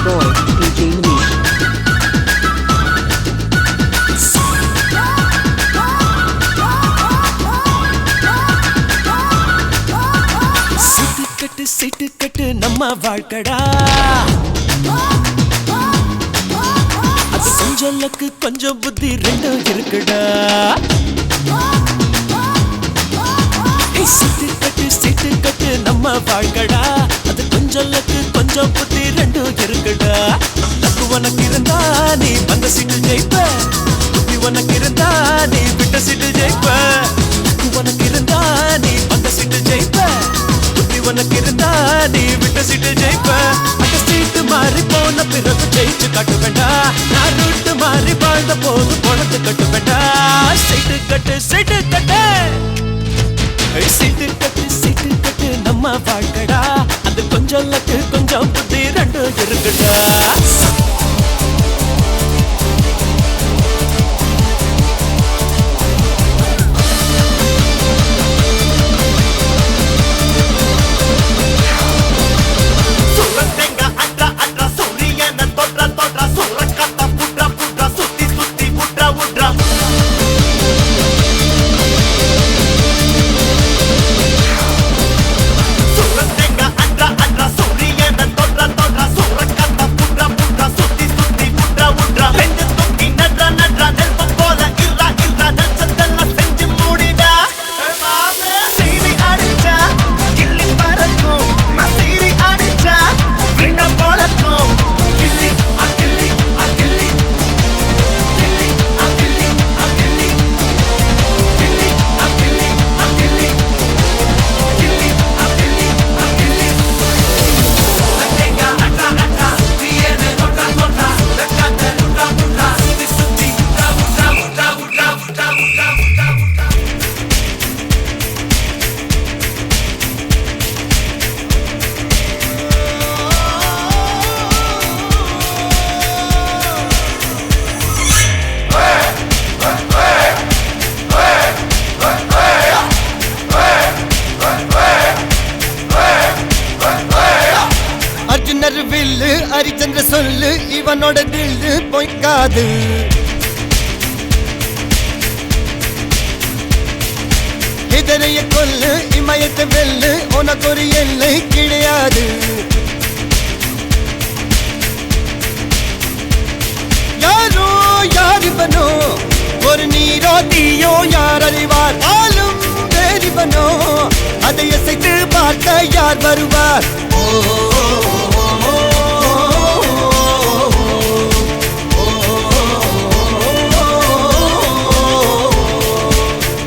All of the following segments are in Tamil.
boy, DJ Manish. சிட்டு கட்டு நம்ம வாழ்க்கடா அது கொஞ்சம் லக்கு கொஞ்சம் புத்தி ரெண்டும் இருக்குடா சிட்டு கட்டு நம்ம வாழ்க்கடா அது கொஞ்சம் லக்கு கொஞ்சம் புத்தி ரெண்டும் இருக்குடா லக்கு உனக்கு இருந்தா நீ வந்த சீட்டு ஜெயிப்ப புத்தி உனக்கு இருந்தா நீ விட்ட சீட்டு ஜெயிப்ப லக்கு உனக்கு இருந்தா நீ வந்த சீட்டு ஜெயிப்ப உனக்கு இருந்தா நீ விட்ட சீட்டு ஜெயிப்ப அந்த சீட்டு மாறி போன பிறகு ஜெயிச்சு காட்டு வேண்டா நான் ரூட்டு மாறி வாழ்ந்த போது பணத்து கட்டு வேண்டா சீட்டு கட்டு சீட்டு கட்டு நம்ம வாழ்க்கடா அது கொஞ்சம் லக்கு கொஞ்சம் புத்தி ரெண்டும் இருக்குடா வில்லு ஹரிச்சந்திர சொல்லு இவனோட தில்லு பொய்க்காது இதனைய கொல்லு இமயத்தை வெல்லு உனக்கு ஒரு எல்லை கிடையாது யாரோ யார் இவனோ ஒரு நீரோ தீயோ யார் அறிவார் ஆளும் வேறிவனோ அதை அசைத்து பார்க்க யார் வருவார்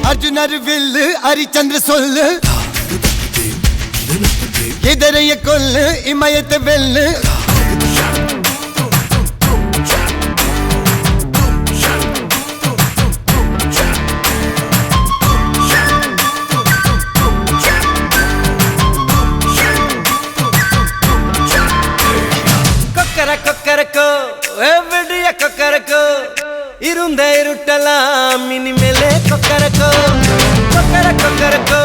அர்ஜுனர் வில்லு ஹரிச்சந்திர சொல்லு இதரைய கொல்லு இமயத்தை வெல்லு கொக்கரக்கோ எவ்வடிய கொக்கரக்கோ இருந்த இருட்டலாம் இனிமேலே கொக்கரக்கோ கொக்கரக்கோ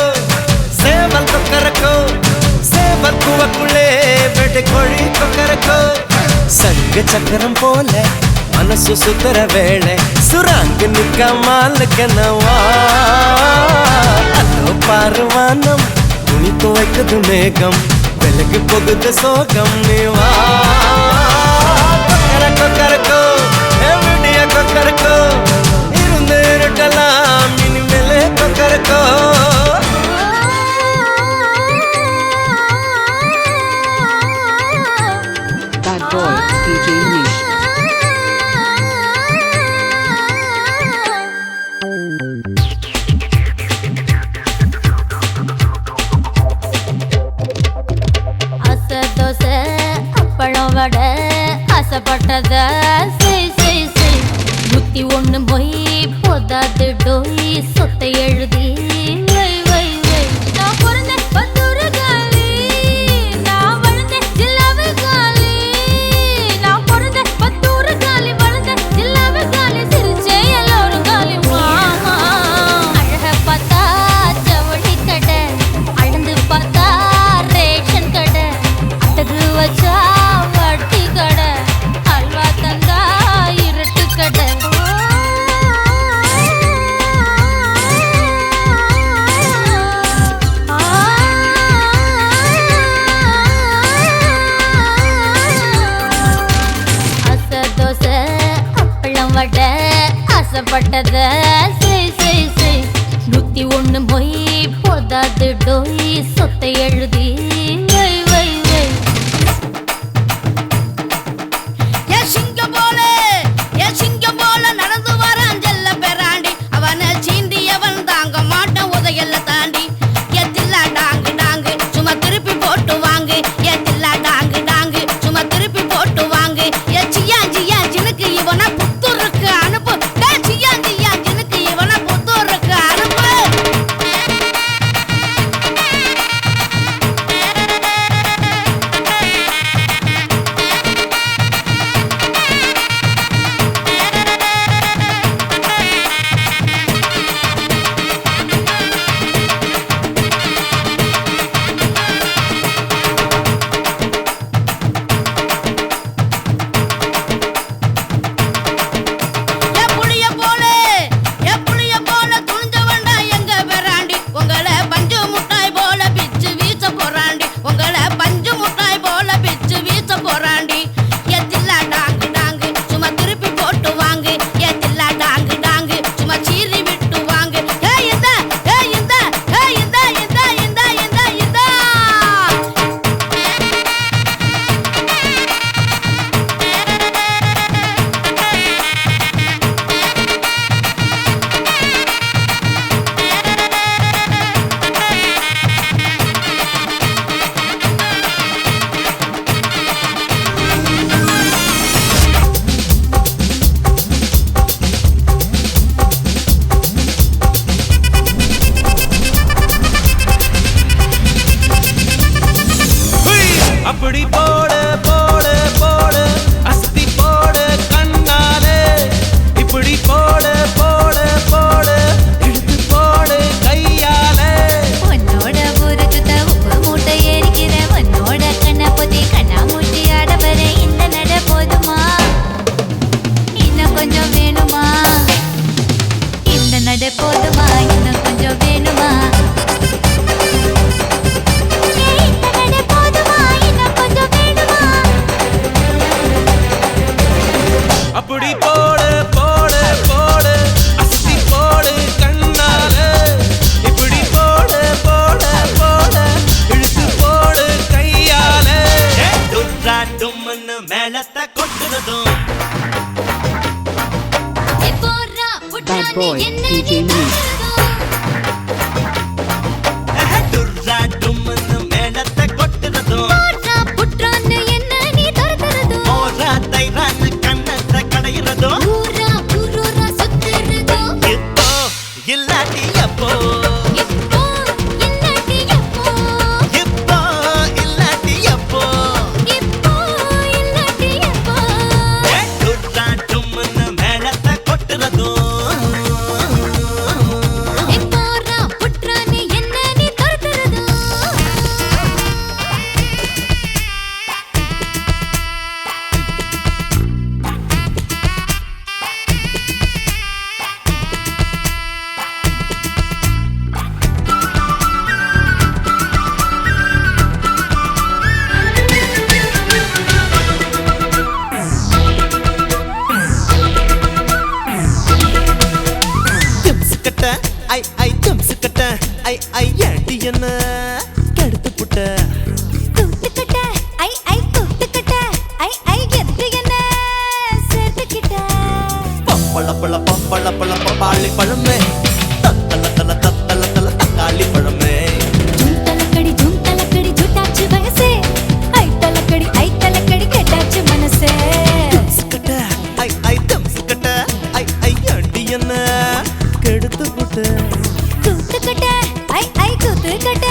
சேவல் கொக்கரக்கோ சேவல் குவக்குள்ளே வெட்டு கோழி கொக்கரக்கோ சங்க சக்கரம் போல மனசு சுத்தர வேளை சுராங்கு நிக்க மாலுக்கனவா அதோ பாருவானம் துணி துவைக்குது மேகம் வெலகு போகுது சோகம் நீவா கொக்கரக்கோ எவ்வடிய கொக்கரக்கோ இருந்து இருட்டலாம் இனிமேலே Kokkarakko Bad boy, DJ Manish. அசை தோசை அப்பளம் வடை ஆசைப்பட்டத புத்தி ஒண்ணு போய் போதாது டோய் சொத்தை எழுதி நான் பிறந்தேன் பத்தூரு காலி நான் வளர்ந்தேன் ஜில்லாவு காலி நான் பிறந்தேன் பத்தூரு காலி வளர்ந்தேன் ஜில்லாவு காலி சிரிச்சே எல்லோரும் காலி மாமா அழக பார்த்தா ஜவுளி கடை அளந்து பார்த்தா ரேஷன் கடை அட்டகு வச்சா வட்டி கடை ஆசைப்பட்டத செய் செய் செய் 101 மொய் போதாது டோய் சொத்தை எழுதி வை வை வை சிங்கம் போல நடந்து வரான் செல்ல பெறாண்டி அவனை சீண்டியவன் தாங்க மாட்டான் உதையல்ல தாண்டி எத்தில்லா டாங்கு டாங்கு சும்மா திருப்பி போட்டு வாங்கு எத்தில்லா டாங்கு டாங்கு சும்மா திருப்பி போட்டு வாங்கு சியா சியா ஜினுக்கு இவனை புத்தூருக்கு அனுப்பு சியா சியா ஜினுக்கு இவனை புத்தூருக்கு அனுப்பு அப்படி போடு போடு போடு அஸ்தி போடு கண்ணாலே இப்படி போடு போடு போடு இழுத்து போடு கையாலே உன்னோட ஊரு சுத்த உப்பு மூட்டை ஏறிக்கிற உன்னோட கண்ண பொத்தி கண்ணா மூட்டி ஆட வர இந்த நட போதுமா இன்னும் கொஞ்சம் வேணுமா இந்த நட போதுமா இன்னும் கொஞ்சம் வேணுமா அப்படி போடு போடு போடு அஸ்தி போடு கண்ணாலே இப்படி போடு போடு போடு இழுத்து போடு கையாலே துர்ராட்டும்னு மேலத்தை கொட்டுறதும் Bad boy, DJ Nish. துர்ராட்டும்னு மேலத்தை கொட்டுறதும் புற்றான்னு என்ன நீ தரதரதோ ஓரா தைரான்னு கண்ணத்தை கடையிறதும் ஊரா ஊரூரா சுத்துறதோ இப்போ இல்லாட்டி அப்போ இப்போ இல்லாட்டி எப்போ இப்போ இல்லாட்டி அப்போ இப்போ இல்லாட்டி எப்போ துர்ராட்டும்னு மேலத்தை கொட்டுறதும் எப்போரா புற்றான்னு என்ன நீ தரதரதோ திம்சுக்கட்ட ஐ ஐ திம்சுக்கட்ட ஐ ஐ ஏண்டி என்ன கெடுத்து புட்ட கூட்டுக்கட்ட ஐ ஐ கூட்டுக்கட்ட ஐ ஐ எதுக்கு என்ன சேர்த்துக்கிட்ட பப்பள பழ பப்பாளி பழமே தத்தல தல தத்தல தல தக்காளி பழமே ஜும் தலக்கடி ஜுட்டாச்சு வயசே ஐ தலக்கடி கெட்டாச்சு மனசே திம்சுக்கட்ட ஐ ஐ திம்சுக்கட்ட ஐ ஐ ஏண்டி என்ன கெடுத்து புட்ட கூட்டுக்கட்ட ஐ ஐ கூட்டுக்கட்ட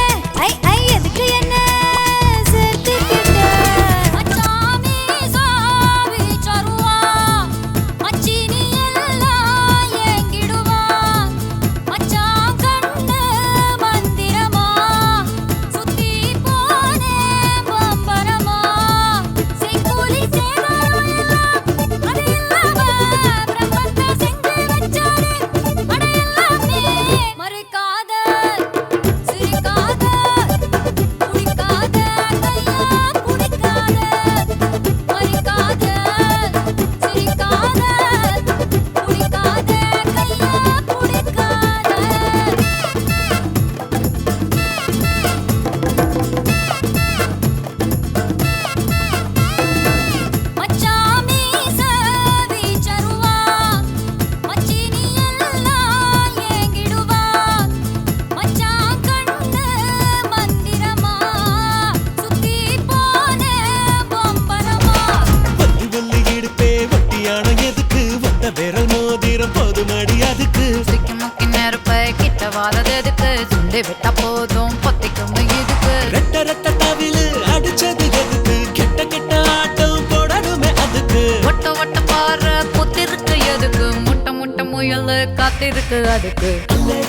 சிந்தி விட்டா போதும் பொத்திக்கும் இதுக்கு ரெட்ட ரெட்ட தவிலு அடிச்சது எதுக்கு கெட்ட கெட்ட ஆட்டம் போடணுமே அதுக்கு ஒட்ட ஒட்ட பாரு புத்திருக்கு எதுக்கு முட்டை முட்டை முயல் காத்திருக்கு அதுக்கு அல்லே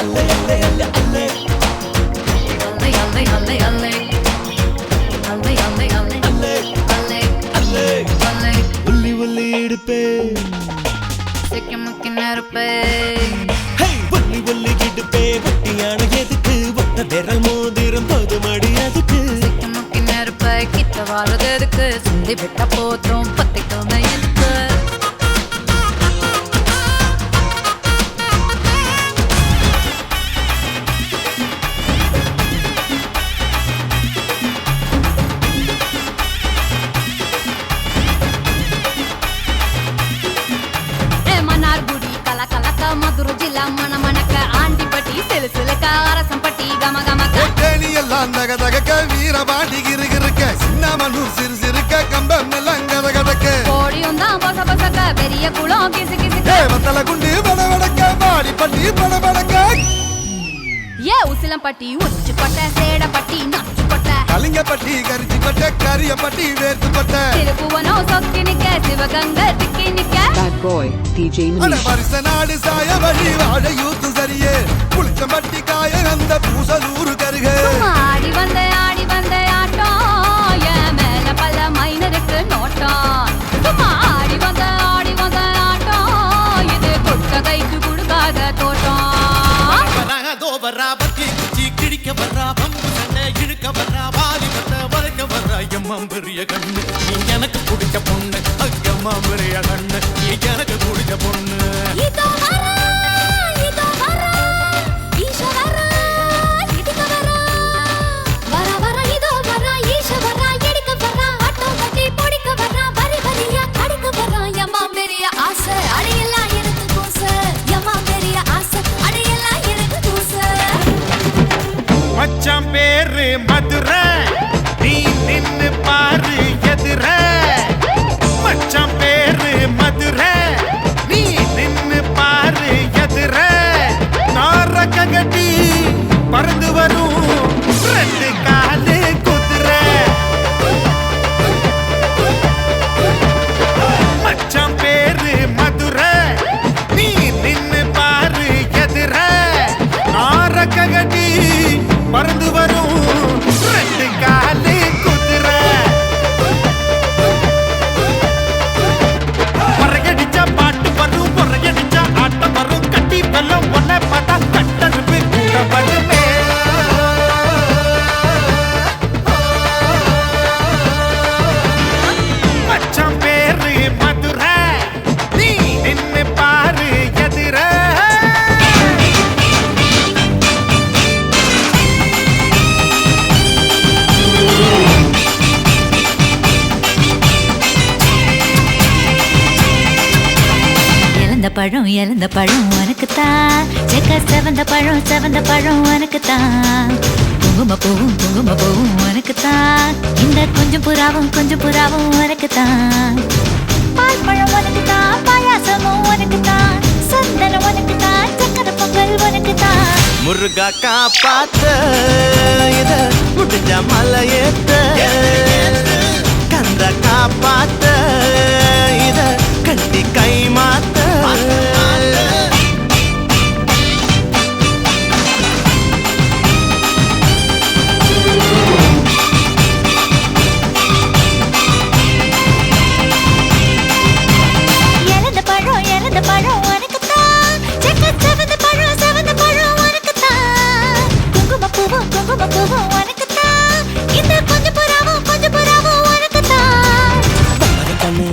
அல்லே அல்லே அல்லே அல்லே அல்லை அல்லை அல்லை அல்லை அல்லை அல்லை அல்லை அல்லே அல்லை அல்லே அல்லை உள்ளி உள்ளி இடுப்பே சிக்கி முக்கி நெருப்பே ஹே உள்ளி உள்ளி இடுப்பே ஒட்டியான எதுக்கு ஒட்ட விரல் மோதிரம் போதுமடி அதுக்கு சிக்கி முக்கி நெருப்பை கிட்ட வாழுது எதுக்கு சிந்தி விட்டா போதும் பொத்திக்கும் இதுக்கு மதுரை ஜில்லா மன மணக்க ஆண்டிப்பட்டி சிலு சிலுக்க அரசம்பட்டி கம கமக்க தேனி எல்லாம் தக தகக்க வீரபாண்டி கிருகிருக்க சின்னமனூர் சிறு சிறுக்க கம்பம் எல்லாம் கத கதக்க கோடியும் தான் பொச பொசக்க பெரிய குளம் கிசு கிசுக்க வத்தல குண்டு பட வடக்க பாடி பட்டி பட படக்க ஏ உசிலம்பட்டி உச்சி கொட்டை சேடப்பட்டி நச்சு கொட்டை கலிங்கப்பட்டி கரிச்சி கொட்ட கரியப்பட்டி வேர்த்து கொட்ட திருப்புவனம் சொக்கி நிக்க சிவகங்கை திக்கி நிக்க Bad boy DJ அட Manish. பரிச நாடு சாய வழி வாழ யூத்து சரியே புளிச்சம்பட்டி காய அந்த பூசலூரு கருக ஆடி வந்த ஆட்டம் என் மேல பல மைனருக்கு நோட்டம் சும்மா ஆடி வந்த ஆட்டம் இது கொட்ட கைக்கு கொடுக்காத தோட்டம் வர்றா பத்தி குச்சி கிழிக்க வர்றா பம்பு சண்டை இழுக்க வர்றா வாலி வந்த வளைக்க வர்றா எம்மா பெரிய கண்ணு நீ எனக்கு பிடிச்ச பொண்ணு அக்கம்மா பெரிய கண்ணு நீ எனக்கு பிடிச்ச பொண்ணு இதோ வரா ஈஷ வரா இடுக்க வரா வரா வரா இதோ வரா ஈஷ வரா எடுக்க வரா ஆட்டோ கட்டி பொடிக்க வரா வரி வரியா கடிக்க வரா எம்மா பெரிய ஆசை அடையெல்லாம் எனக்கு கூசு எம்மா பெரிய ஆசை அடையெல்லாம் எனக்கு கூசு மச்சான் பேரு மதுரை நீ நின்னு பாரு எதிர மச்சான் பேரு மதுரை நீ நின்னு பாரு எதிர நாரக்க கட்டி பறந்து வரும் ரெண்டு காலு குதிரை மச்சான் பேரு மதுரை நீ நின்னு பாரு எதிர நாரக்க கட்டி பறந்து வரும் ரெண்டு காலு குதிரை பொறையடிச்சா பாட்டு வரும் பொறையடிச்சா ஆட்டம் வரும் கட்டி வெல்லம் ஒன்ன பார்த்தா கட்டருப்பு கூட வருமே மச்சான் பேரு மதுரை நீ நின்னு பாரு எதிர இழந்த பழம் உனக்குத்தான் செக்க செவந்த பழம் உனக்குத்தான் குங்கும பூவும் உனக்குத்தான் இந்த கொஞ்சம் புறாவும் உனக்குத்தான் பால் பழம் உனக்குத்தான் பாயாசமும் உனக்குத்தான் சந்தனம் உனக்குத்தான் சக்கரை பொங்கல் உனக்குத்தான் முருகா காப்பாத்த இத முடிஞ்ச மலையேத்த கந்த காப்பாத்த இத கட்டி கை மாத்த இழந்த பழம் உனக்குத்தான் செக்க செவந்த பழம் உனக்குத்தான் குங்கும பூவும் உனக்குத்தான் இந்த கொஞ்சம் புறாவும் உனக்குத்தான் கண்ணு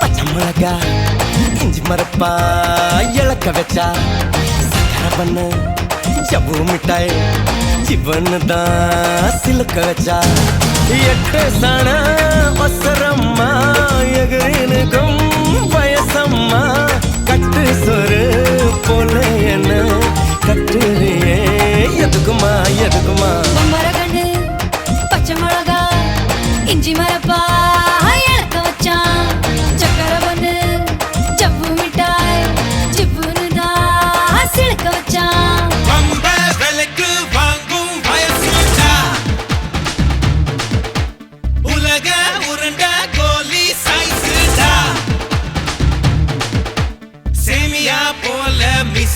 பச்சை மிளகா இஞ்சி மரப்பா இழக்க வச்சா சக்கரை பண்ணு ஜவ்வு மிட்டாய் ஜிவன்னு தான் சிலுக்க வச்சா எட்டு சன ஒசரம்மா எகிரினுக்கும் வயசம்மா கட்டு சொரு போல என்ன கட்டுறியே எதுக்குமா மரகண்டு பச்சை மிளகா இஞ்சி மரப்பா இழக்க வச்சான் சக்கரை பண்ணு ஜவ்வு மிட்டாய் ஜிப்புன்னு தான் சிலுக்க வச்சான்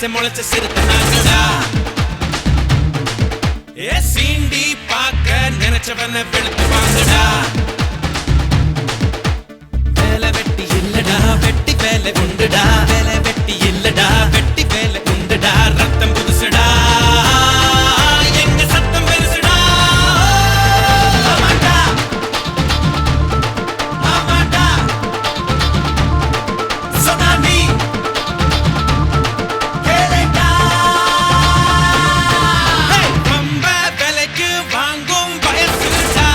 மீச முளைச்ச சிறுத்தனாங்கடா ஏ சீண்டி பாக்க நினைச்சவன வெளுத்து வாங்கடா வேலை வெட்டி இல்லடா வெட்டி வேலை உண்டுடா வேலை வெட்டி இல்லடா வெட்டி வேலை உண்டுடா ரத்தம் புதுசுடா எங்க சத்தம் பெருசுடா ஆமாடா ஆமாடா சொன்னாண்டி கேளடா ரொம்ப விலைக்கு வாங்கும் வயசுடா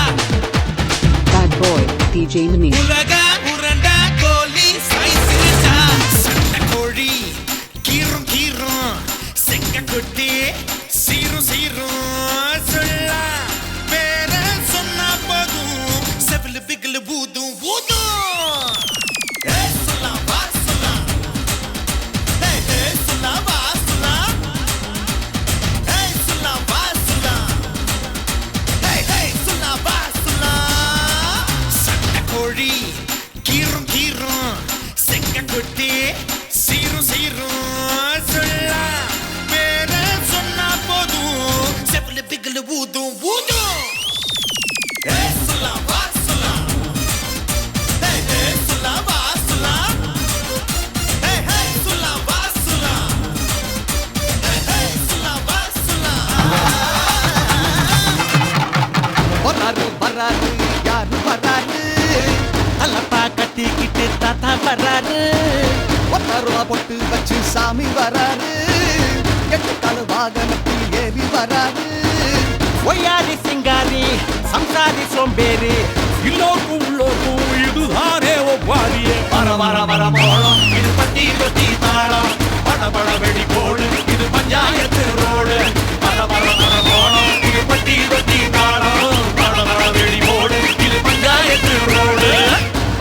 Bad boy DJ Manish. உலக உரண்ட கோலி சைஸ்டா சட்ட கோழி கீரும் கீரும் செக்க கொட்டி சீரும் சீரும் சொல்ல வேற சொன்னா போதும் செவிலு பிகிலு பூதும் பூதும் சொல்லலாம் வா சொல்லலாம் சொல்லலாம் வா சொல்லலாம் சொல்லலாம் வா சொல்லலாம் சொல்லலாம் வா சொல்லலாம் சட்ட கோழி கீரும் கீரும் செக்க கொட்டி சீரும் சீரும் சொல்ல வேற சொன்னா போதும் செவில பிகிலு ஊதும் ஊதும் சொல்லலாம் வா சொல்லலாம் சொல்லலாம் வா சொல்லலாம் சொல்லலாம் வா சொல்லலாம் சொல்லலாம் வா சொல்லலாம் வராரு வராரு யாரு வராரு அல்லப்பா கட்டிக்கிட்டு தாத்தா வராரு 1 ரூபா பொட்டு வச்சு சாமி வராரு 8 கால வாகனத்தில் ஏறி வராரு ஒய்யாரி சிங்காரி சம்சாரி சோம்பேறி இல்லோக்கும் உள்ளோக்கும் இதுதானே ஒவ்வாரியே வர வர வர போறோம் இது பட்டி தொட்டி தாளம் பட பட வெடி போடு இது பஞ்சாயத்து ரோடு வர வர வர போறோம் இது பட்டி தொட்டி தாளம் பட பட வெடி போடு இது பஞ்சாயத்து ரோடு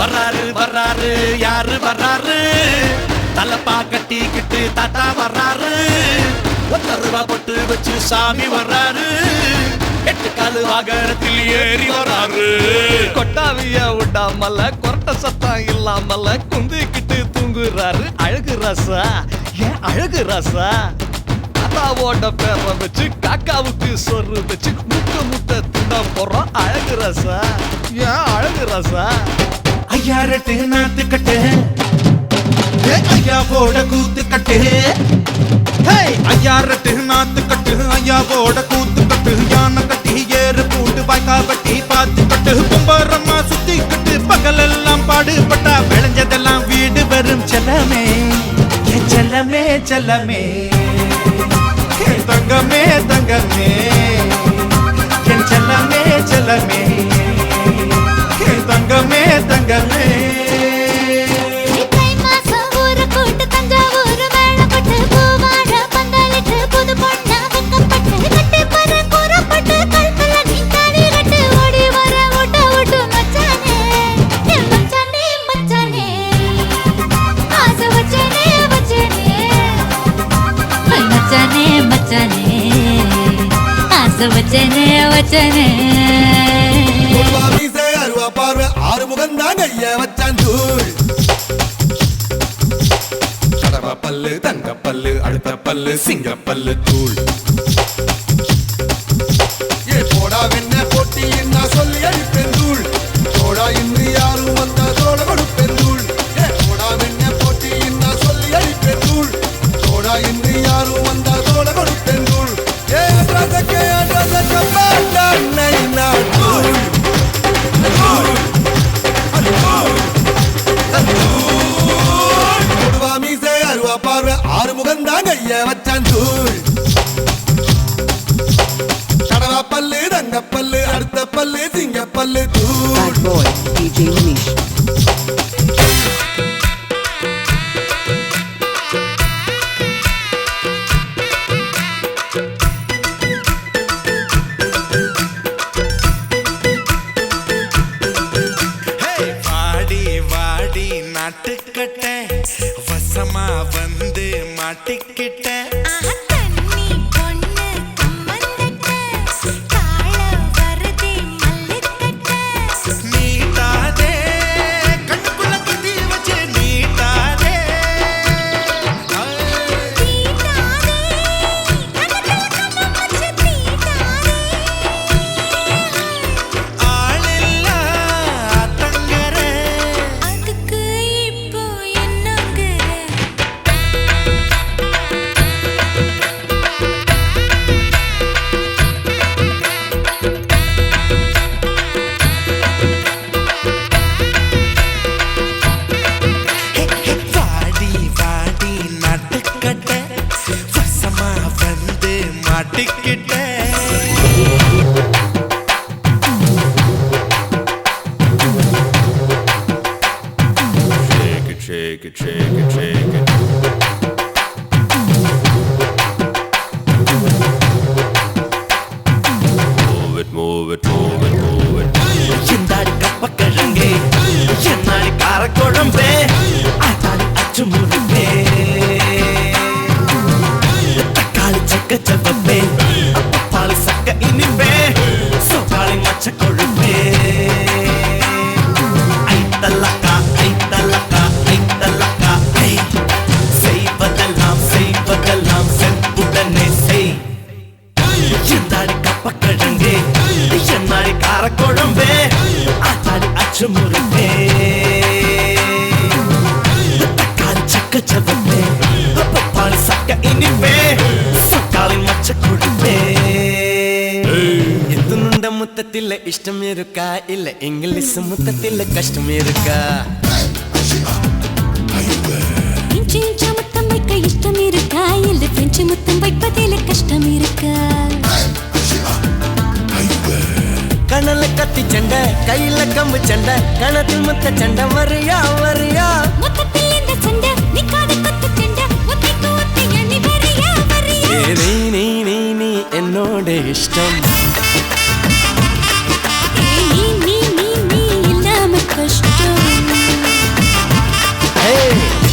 வர்றாரு வர்றாரு யாரு வர்றாரு தலப்பா கட்டிக்கிட்டு தாத்தா வர்றாரு 1 ரூபா பொட்டு வச்சு சாமி வர்றாரு 8 காலு வாகனத்தில் ஏறி வர்றாரு கொட்டாவிய விடாமல கொரட்ட சத்தம் இல்லாமல குந்திக்கிட்டு தூங்குறாரு அழகு ரசா ஏன் அழகு ரசா தாத்தாவோட பேரை வச்சு காக்காவுக்கு சொரு வச்சு முட்டை முட்டை தின்ன போறோம் அழகு ரசா ஏன் அழகு ரசா ஐயா ரெட்டு நாத்துக்கட்டு ஐயா போட கூத்துக்கட்டு ஐயா ரெட்டு நாத்து கட்டு ஐயா போட கூத்து கட்டு யானை கட்டி ஏறு பூண்டு வாய்க்கா வெட்டி பாத்து கட்டு கும்பரம்மா சுத்தி கட்டு பகலெல்லாம் பாடுபட்டா விளைஞ்சதெல்லாம் வீடு வரும் செல்லமே என் செல்லமே செல்லமே என் தங்கமே தங்கமே என் செல்லமே செல்லமே என் தங்கமே தங்கமே தை மாசம் ஊரு கூட்டு தஞ்சாவூர் மேளப்பட்டு பூவாழ பந்தலிட்டு புது பொண்ணா வெக்கப்பட்டு கட்டி பற கூறப்பட்டு கல்கல நீ தாடி கட்டு ஓடி வர ஓட்ட ஓட்டு மச்சானே என் மச்சானே மச்சானே ஆசை வச்சனே வச்சனே மச்சானே மச்சானே ஆசை வச்சனே வச்சனே அருவா பார்வை ஆறு முகம் தான் ஐயா வச்சான் தூள் கடவா பல்லு தங்க பல்லு அடுத்த பல்லு சிங்க பல்லு தூள் ஏ போடா வெண்ண போட்டி என்ன சொல்லி அழிப்பேன் தூள் போடா இன்று யாரும் வந்த தோட கொடுப்பேன் தூள் ஏ போடா வெண்ண போட்டி என்ன சொல்லி அழிப்பேன் தூள் போடா இன்று யாரும் வந்த தோட கொடுப்பேன் தூள் ஏ அட்ரஸக்கே பாட்டா நை நா தூள் கொடுவா மீசை அருவா பார்வை ஆறு முகம் தான் ஐயா வச்சான் தூள் கடவா பல்லு தங்க பல்லு அடுத்த பல்லு சிங்க பல்லு தூள் Bad boy DJ Manish. வாடி வாடி நாட்டுக்கட்ட வசமா வந்து மாட்டிக்கிட்ட தண்ணி பொண்ணு கம்மந்தட்ட தாழ வருதே மல்லிக்கட்ட நீட்டாதே கண்ணுக்குள்ள குத்தி வச்சு நீட்டாதே தீட்டாதே shake it, shake it, shake it. Move it, move it, move it, move it. எந்தாடி கப்பக்கிழங்கே என்னாடி காரக்குழம்பே ஆத்தாடி அச்சு முருகே தக்காளி சக்க சவப்பே பால் சக்க இனிப்பே சோக்காளி மச்ச கொழுப்பே ஐத்தலக்கா ஐத்தலக்கா ஐத்தலக்கா ஐ செய்வதெல்லாம் செய்வதெல்லாம் செப்புடனே செய் எந்தாடி கப்பக்கிழங்கே என்னாடி காரக்குழம்பே ஆத்தாடி அச்சு முருகே தக்காளி சக்க சவப்பே பால் சக்க இனிப்பே சோக்காளி மச்ச கொழுப்பே எதுனுண்ட முத்தத்தில் இஷ்டம் இருக்கா இல்ல இங்கிலீஷ் முத்தத்தில் கஷ்டம் இருக்கா இன்ச்சு இன்ச்சா முத்தம் வைக்க இஷ்டம் இருக்கா இல்ல பிரெஞ்சு முத்தம் வைப்பதில் கஷ்டம் இருக்கா கணல கத்தி சண்டை கையில கம்பு சண்டை கணத்தில் முத்த சண்டை வரியா வரியா மொத்தத்தில் இந்த சண்டை நிக்காத கொத்து சண்டை ஒத்தைக்கு ஒத்தை எண்ணி வரியா வரியா நீ நீ நீ நீ என்னோட இஷ்டம் நீ நீ நீ நீ இல்லாம கஷ்டம்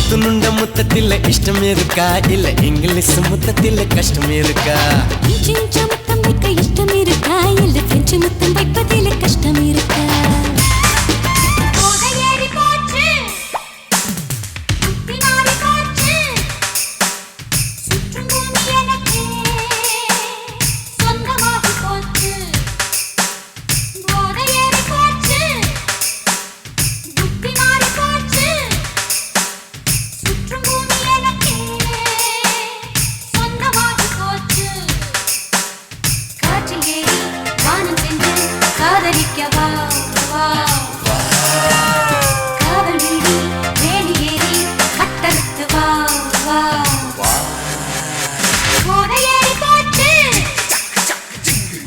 துணுண்ட முத்தத்தில் இஷ்டம் இருக்கா இல்ல இங்கிலீஷ் முத்தத்தில் கஷ்டம் இருக்கா இன்ச்சு இன்ச்சா முத்தம் வைக்க இஷ்டம் இருக்கா இல்ல பிரெஞ்சு முத்தம் வைப்பதில் கஷ்டம் இருக்கா போதையேறி போச்சு பின்னாடி போச்சு சுற்றும் பூமி எனக்கு சொந்தமாகி போச்சு போதையேறி போச்சு புத்தி மாறி போச்சு சுற்றும் பூமி எனக்கு சொந்தமாகி போச்சு காற்றில் ஏறி வானம் சென்று காதலிக்க வா வா காதல் மீறி வேலி ஏறி கட்டறுத்து வா வா போதையேறி போச்சு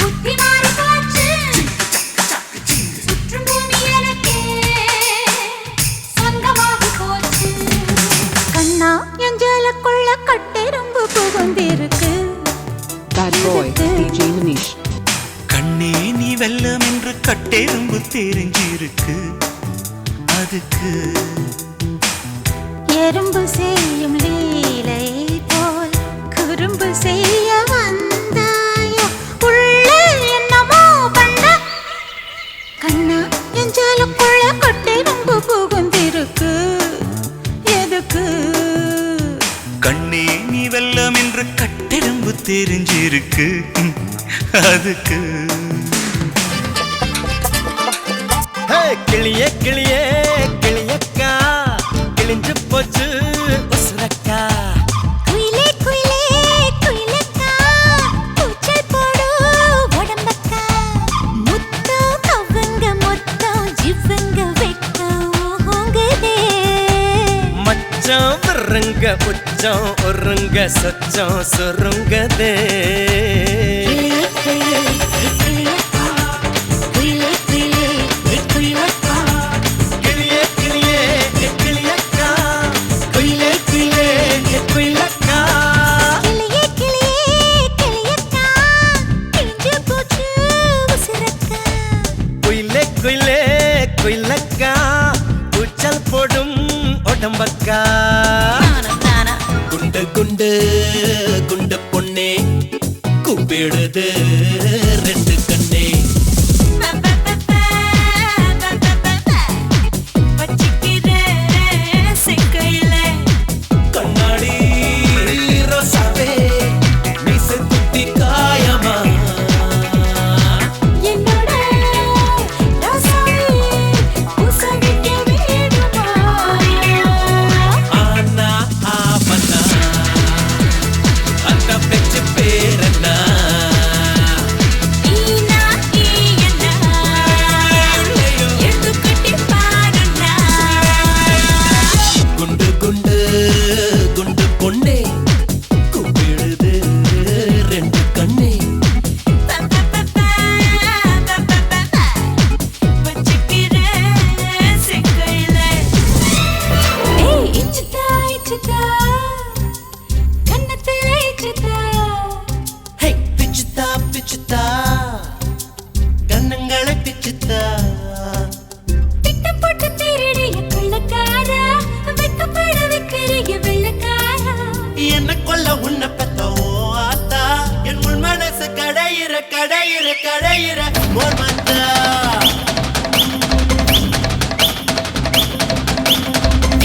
புத்தி மாறி போச்சு சுற்றும் பூமி எனக்கு சொந்தமாகி போச்சு கண்ணா என் ஜலக்குள்ள கட்டெரும்பு புகுந்திருக்கு Bad boy DJ Manish. கண்ணே நீ வெல்லம் என்று கட்டெரும்பு தெரிஞ்சிருக்கு அதுக்கு எறும்பு செய்யும் லீலை போல் குறும்பு செய்ய வந்தாயோ உள்ளே என்னமோ பண்ண கண்ணா என் ஜலக்குள்ள கட்டெரும்பு புகுந்திருக்கு எதுக்கு கண்ணே நீ வெல்லம் என்று கட்டெரும்பு தெரிஞ்சிருக்கு அதுக்கு கிளியே கிளியே கிளியக்கா கிழிஞ்சு போச்சு உசுரக்கா குயிலே குயிலே குயிலக்கா கூச்சல் போடு உடம்பக்கா முத்தம் கவங்க மொத்தம் ஜிவங்க வெட்கம் ஓங்குதே மச்சம் விருங்க உச்சம் ஒருங்க சொச்சம் சொருங்கதே கிளியே கிளியே கிளியக்கா குயிலே குயிலே குயிலக்கா கிளியே கிளியே கிளியக்கா கிழிஞ்சு போச்சு உசுரக்கா குயிலே குயிலே குயிலக்கா கூச்சல் போடும் உடம்பக்கா குண்டு குண்டு குண்டு பொண்ணே கூப்பிடுது ரெண்டு கண்ணே கண்ணாடி ரோசாவே மீசை குத்தி காயமா என்னோட ராசாவே உசவிக்க வேணுமா ஆனா ஆவனா அந்த பெச்சு பேரனா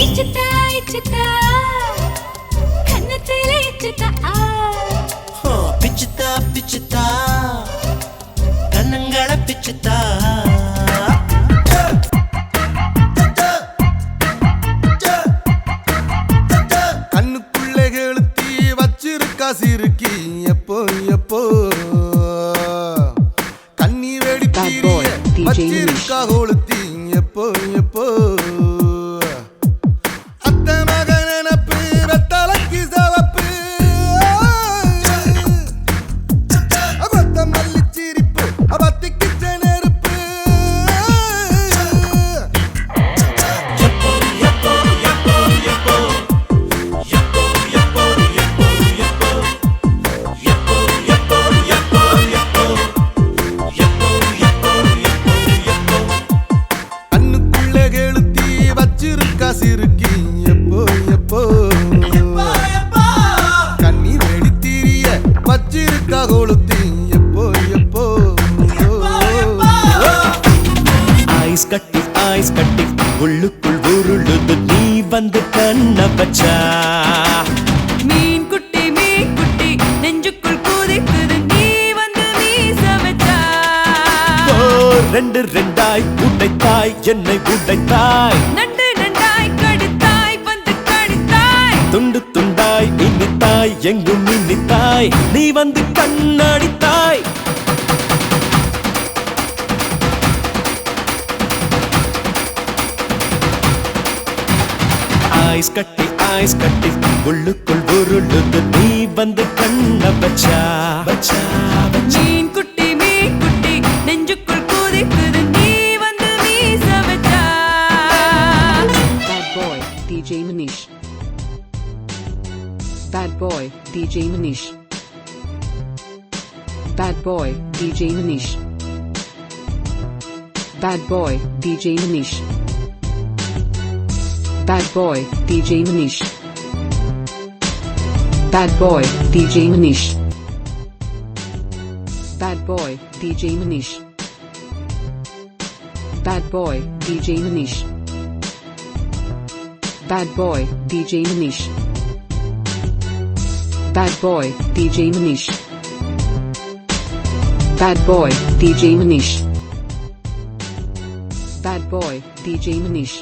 இச்சுதா இச்சுதா கண்ணத்திலே இச்சுதா பிச்சுத்தா பிச்சுத்தா கண்ணங்கள பிச்சுத்தா கண்ணுக்குள்ளே கெளுத்தி வச்சிருக்கா சிறுக்கி எப்போ எப்போ கண்ணி வெடி Bad boy, DJ வச்சிருக்கா கொளுத்தி எப்போ எப்போ அத்தை மகன் நினப்பு வெத்தலைக்கு சவப்பு கொத்தமல்லி சிரிப்பு அவத்திக்கு நெருப்பு கண்ணுக்குள்ளே கெளுத்தி வச்சிருக்கா சிறுக்கி எப்போ எப்போ கண்ணி வெடி திரிய வச்சிருக்கா கொளுத்தி எப்போ எப்போ ஐஸ் கட்டி உள்ளுக்குள் உருளுது நீ வந்து கண்ண பச்சா மீன் குட்டி நெஞ்சுக்குள் கூதிக்குது நீ வந்து வீச வச்சா ரெண்டு ரெண்டாய் உடைத்தாய் என்னை உடைத்தாய் நண்டு நண்டாய் கடித்தாய் வந்து கடித்தாய் துண்டு துண்டாய் இனித்தாய் எங்கும் இனித்தாய் நீ வந்து கண்ணடித்தாய் ஐஸ் கட்டி உள்ளுக்குள் உருளுது நீ வந்து கண்ண பச்சா பச்சா பச்சா மீன் குட்டி நெஞ்சுக்குள் கூதிக்குது நீ வந்து வீச வச்சா Bad boy, DJ Manish. Bad boy, DJ Manish. Bad boy, DJ Manish. Bad boy, DJ Manish. Bad boy, DJ Manish. Bad boy, DJ Manish. Bad boy, DJ Manish. Bad boy, DJ Manish. Bad boy, DJ Manish. Bad boy, DJ Manish. Bad boy, DJ Manish. Bad boy, DJ Manish.